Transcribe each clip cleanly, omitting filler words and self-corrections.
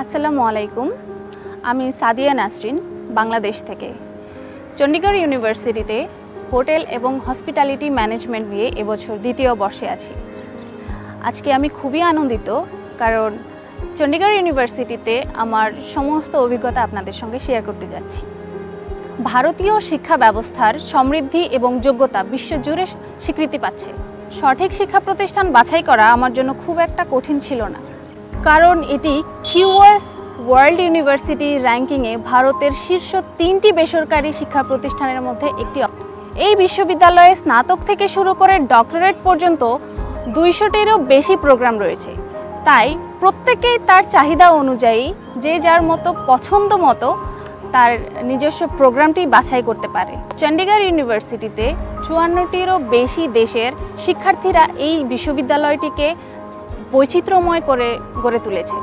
আসসালামু আলাইকুম। আমি সাদিয়া নাসরিন, বাংলাদেশ থেকে। চণ্ডীগড় ইউনিভার্সিটিতে হোটেল এবং হসপিটালিটি ম্যানেজমেন্ট নিয়ে এবছর দ্বিতীয় বর্ষে আছি। আজকে আমি খুবই আনন্দিত, কারণ চণ্ডীগড় ইউনিভার্সিটিতে আমার সমস্ত অভিজ্ঞতা আপনাদের সঙ্গে শেয়ার করতে যাচ্ছি। ভারতীয় শিক্ষা ব্যবস্থার সমৃদ্ধি এবং যোগ্যতা বিশ্বজুড়ে স্বীকৃতি পাচ্ছে। সঠিক শিক্ষা প্রতিষ্ঠান বাছাই করা আমার জন্য খুব একটা কঠিন ছিল না, কারণ এটি QS ওয়ার্ল্ড ইউনিভার্সিটি র্যাঙ্কিংয়ে ভারতের শীর্ষ 3টি বেসরকারি শিক্ষা প্রতিষ্ঠানের মধ্যে একটি। এই বিশ্ববিদ্যালয়ে স্নাতক থেকে শুরু করে ডক্টরেট পর্যন্ত 200টিরও বেশি প্রোগ্রাম রয়েছে। তাই প্রত্যেকেই তার চাহিদা অনুযায়ী যে যার মতো পছন্দ মতো তার নিজস্ব প্রোগ্রামটি বাছাই করতে পারে। চণ্ডীগড় ইউনিভার্সিটিতে 54টিরও বেশি দেশের শিক্ষার্থীরা এই বিশ্ববিদ্যালয়টিকে বৈচিত্র্যময় করে গড়ে তুলেছে।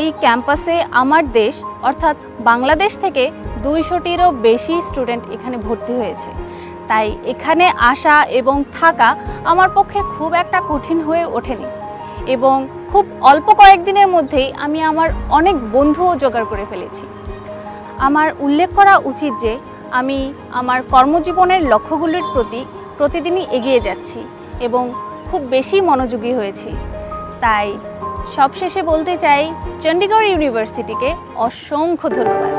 এই ক্যাম্পাসে আমার দেশ অর্থাৎ বাংলাদেশ থেকে 200টিরও বেশি স্টুডেন্ট এখানে ভর্তি হয়েছে। তাই এখানে আসা এবং থাকা আমার পক্ষে খুব একটা কঠিন হয়ে ওঠেনি, এবং খুব অল্প কয়েকদিনের মধ্যেই আমি আমার অনেক বন্ধুও জোগাড় করে ফেলেছি। আমার উল্লেখ করা উচিত যে আমি আমার কর্মজীবনের লক্ষ্যগুলির প্রতি প্রতিদিনই এগিয়ে যাচ্ছি এবং খুব বেশি মনোযোগী হয়েছি। তাই সবশেষে বলতে চাই, চণ্ডীগড় ইউনিভার্সিটিকে অসংখ্য ধন্যবাদ।